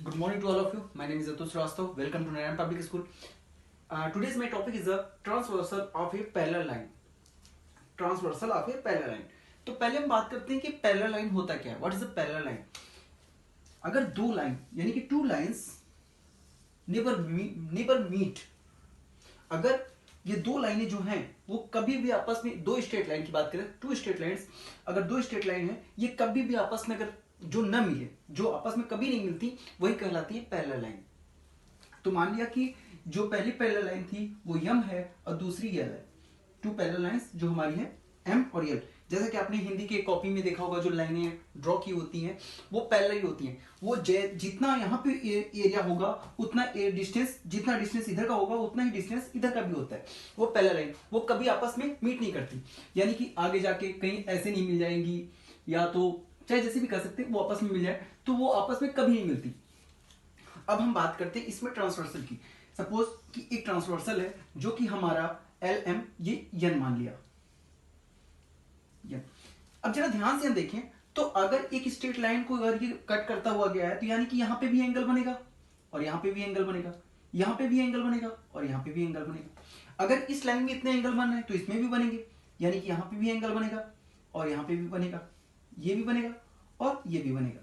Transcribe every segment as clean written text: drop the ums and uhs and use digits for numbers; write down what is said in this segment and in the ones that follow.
Good morning to all of you. My name is Atul Srivastava. Welcome to Narayan Public School. Today's my topic is the transversal of a parallel line. Transversal of a parallel line. तो पहले हम बात करते हैं कि parallel line होता क्या है. What is a parallel line? अगर दो लाइन यानी कि टू लाइंस नेबर मीट, अगर ये दो लाइनें जो हैं वो कभी भी आपस में, दो स्ट्रेट लाइन की बात करें, टू स्ट्रेट लाइंस, अगर दो स्ट्रेट लाइन है ये कभी भी आपस में अगर जो न मिले, जो आपस में कभी नहीं मिलती, वही कहलाती है पैरेलल लाइन. तो मान लिया कि जो पहली पैरेलल लाइन थी वो यम है और दूसरी यल है. टू पैरेलल लाइंस जो हमारी है एम और यल. जैसा कि आपने हिंदी के कॉपी में देखा होगा, जो लाइनें ड्रॉ की होती हैं वो पैरेलल ही होती हैं. वो जितना यहाँ पे एरिया होगा उतना डिस्टेंस, जितना डिस्टेंस इधर का होगा उतना ही डिस्टेंस इधर का भी होता है. वो पैरेलल लाइन वो कभी आपस में मीट नहीं करती, यानी कि आगे जाके कहीं ऐसे नहीं मिल जाएंगी, या तो चाहे जैसे भी कर सकते हैं वो आपस में मिल जाए, तो वो आपस में कभी नहीं मिलती. अब हम बात करते हैं इसमें ट्रांसवर्सल की. सपोज कि एक ट्रांसवर्सल है जो कि हमारा एल एम ये यन मान लिया. अब जरा ध्यान से हम देखें तो अगर एक स्ट्रेट लाइन को अगर ये कट करता हुआ गया है तो यानी कि यहां पे भी एंगल बनेगा और यहां पे भी एंगल बनेगा, यहां पे भी एंगल बनेगा और यहां पे भी एंगल बनेगा. अगर इस लाइन में इतने एंगल बन रहे हैं तो इसमें भी बनेंगे, यानी कि यहां पे भी एंगल बनेगा और यहां पे भी बनेगा, ये भी बनेगा और ये भी बनेगा.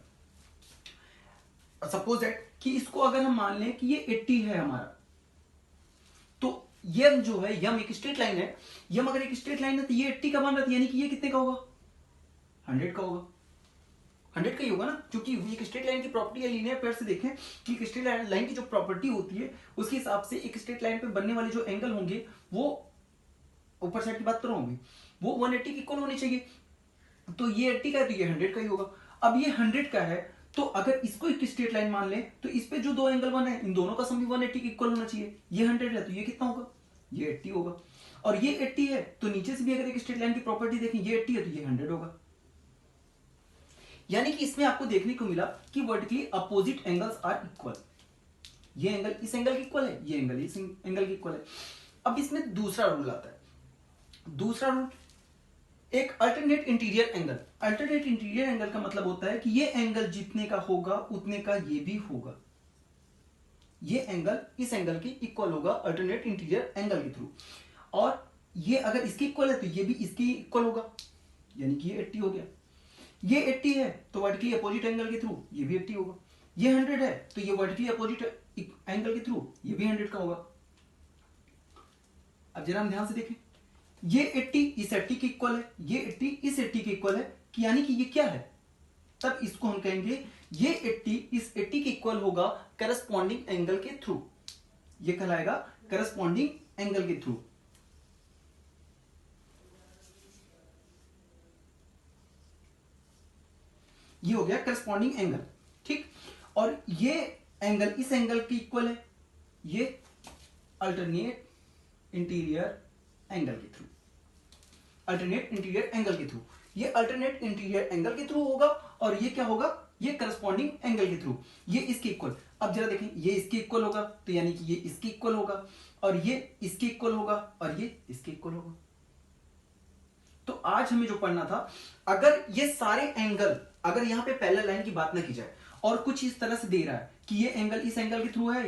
सपोज दैट कि इसको अगर हम मान लें कि ये 80 है हमारा, तो यम जो है, यम एक स्ट्रेट लाइन है, यम अगर एक स्ट्रेट लाइन है तो ये 80 का बन रहा था, यानी कि ये कितने का होगा? 100 का होगा. 100 का ही होगा ना, क्योंकि एक स्ट्रेट लाइन की प्रॉपर्टी है, लीनियर पेयर से देखें कि एक स्ट्रेट लाइन की जो प्रॉपर्टी होती है उसके हिसाब से एक स्ट्रेट लाइन पे बनने वाले जो एंगल होंगे वो ऊपर साइड की बात कर रहा हूं वो 180 के इक्वल होने चाहिए. तो ये 80 का है तो ये 100 का ही होगा. अब ये 100 का है तो अगर इसको एक स्ट्रेट लाइन मान लें तो इस पे जो दो एंगल बन रहे हैं इन दोनों का सम भी 180 के इक्वल होना चाहिए. ये 100 है तो ये कितना होगा? ये 80 होगा. और ये 80 है तो नीचे से भी अगर एक स्ट्रेट लाइन की प्रॉपर्टी देखें, ये 80 है तो ये 100 होगा. यानी कि इसमें आपको देखने को मिला कि vertically opposite angles are equal. ये एंगल इस एंगल के इक्वल है, ये एंगल इस एंगल के इक्वल है. अब इसमें दूसरा रूल आता है. दूसरा रूल एक alternate interior angle. Alternate interior angle का मतलब होता है कि ये एंगल जितने का होगा उतने का ये भी होगा. ये एंगल इस एंगल की इक्वल होगा अल्टरनेट इंटीरियर एंगल के थ्रू. और ये अगर इसके इक्वल है तो ये भी इसके इक्वल होगा, यानी कि ये 80 हो गया. ये 80 है तो वर्टिकली अपोजिट एंगल के थ्रू ये भी 80 होगा. ये 100 है तो ये वर्टिकली अपोजिट एंगल के थ्रू ये भी 100 का होगा. अब जरा हम ध्यान से देखें, ये 80 इस 80 के इक्वल है, ये 80 इस 80 के इक्वल है, कि यानी कि ये क्या है? तब इसको हम कहेंगे ये 80 इस 80 के इक्वल होगा करस्पॉन्डिंग एंगल के थ्रू. ये कहलाएगा करस्पॉन्डिंग एंगल के थ्रू. ये हो गया करस्पॉन्डिंग एंगल, ठीक. और ये एंगल इस एंगल के इक्वल है, ये अल्टरनेट इंटीरियर एंगल के थ्रू. अल्टरनेट इंटीरियर एंगल के थ्रू ये अल्टरनेट इंटीरियर एंगल के थ्रू होगा. और ये क्या होगा? ये करस्पॉन्डिंग एंगल के थ्रू. ये इसके इक्वल. अब जरा देखें, ये इसके इक्वल होगा तो यानी कि ये इसके इक्वल होगा, और ये इसके इक्वल होगा, और ये इसके इक्वल होगा. तो आज हमें जो पढ़ना था, अगर ये सारे एंगल, अगर यहां पे पैरेलल लाइन की बात ना की जाए और कुछ इस तरह से दे रहा है कि ये एंगल इस एंगल के थ्रू है,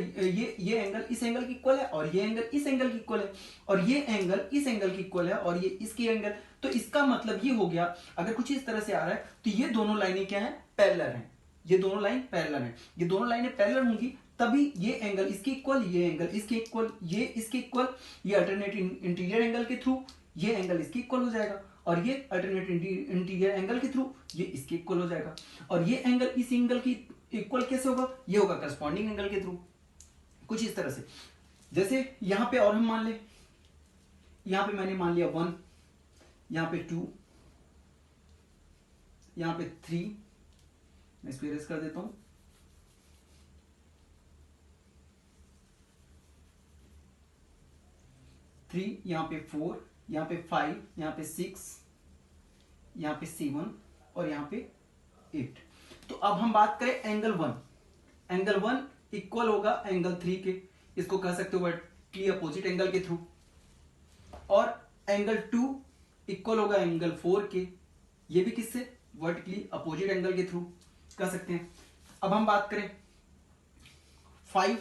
ये एंगल इस एंगल की इक्वल है, और ये एंगल इस एंगल की इक्वल है, और ये एंगल इस एंगल की इक्वल है, और ये इसकी एंगल, तो इसका मतलब ये हो गया, अगर कुछ इस तरह से आ रहा है तो ये दोनों लाइनें क्या है? पैरेलल हैं. ये दोनों लाइन पैरेलल हैं. ये दोनों लाइनें पैरेलल होंगी तभी ये एंगल इसके इक्वल, ये एंगल इसके इक्वल, ये इसके इक्वल, ये अल्टरनेट इंटीरियर एंगल के थ्रू ये एंगल इसके इक्वल हो जाएगा, और ये अल्टरनेट इंटीरियर एंगल के थ्रू ये इसके इक्वल हो जाएगा. और ये एंगल इस एंगल की इक्वल कैसे होगा? ये होगा करस्पॉन्डिंग एंगल के थ्रू. कुछ इस तरह से. जैसे यहां पे और हम मान ले, यहां पे मैंने मान लिया 1, यहां पे 2, यहां पे 3, मैं इसको इरेज कर देता हूं. 3, यहां पे 4, यहां पे 5, यहां पे 6, यहां पे 7 और यहां पे 8. तो अब हम बात करें एंगल 1. एंगल 1 इक्वल होगा एंगल 3 के, इसको कह सकते हो वर्टिकली अपोजिट एंगल के थ्रू. और एंगल 2 इक्वल होगा एंगल 4 के, ये भी किससे? वर्टिकली अपोजिट एंगल के थ्रू कह सकते हैं. अब हम बात करें 5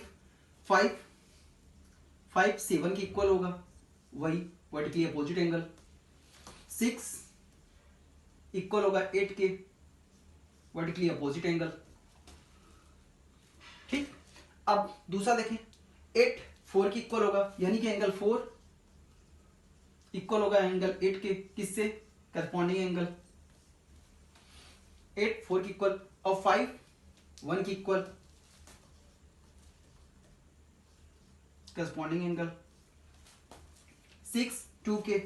5 5 7 के इक्वल होगा, वही वर्टिकली अपोजिट एंगल। 6 इक्वल होगा 8 के, वर्टिकली अपोजिट एंगल। ठीक, अब दूसरा देखें, 8 4 के इक्वल होगा, यानी कि एंगल 4 इक्वल होगा एंगल 8 के, किससे? Corresponding angle. 8 4 के इक्वल, और 5 1 के इक्वल, करस्पॉन्डिंग एंगल। 6 2 के,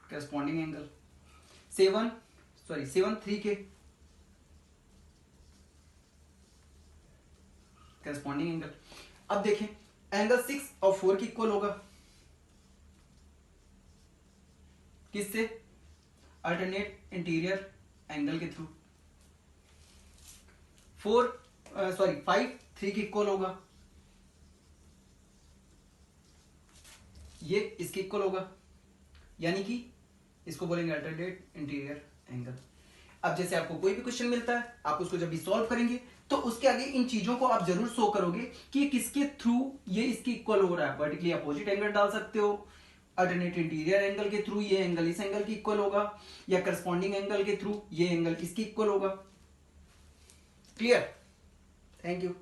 करस्पॉन्डिंग एंगल। 7 3 के, करस्पॉन्डिंग एंगल। अब देखें, एंगल 6 और 4 के इक्वल होगा, किससे? अल्टरनेट इंटीरियर एंगल के थ्रू। 5 3 के इक्वल होगा, ये इसके इक्वल होगा, यानी कि इसको बोलेंगे अल्टरनेट इंटीरियर एंगल। अब जैसे आपको कोई भी क्वेश्चन मिलता है, आप उसको जब भी सॉल्व करेंगे तो उसके आगे इन चीजों को आप जरूर शो करोगे कि ये किसके थ्रू ये इसके इक्वल हो रहा है। वर्टिकली अपोजिट एंगल डाल सकते हो, अल्टरनेट इंटीरियर एंगल के थ्रू ये एंगल इस एंगल के इक्वल होगा, या करस्पॉन्डिंग एंगल के थ्रू ये एंगल इसके इक्वल होगा। क्लियर? Thank you.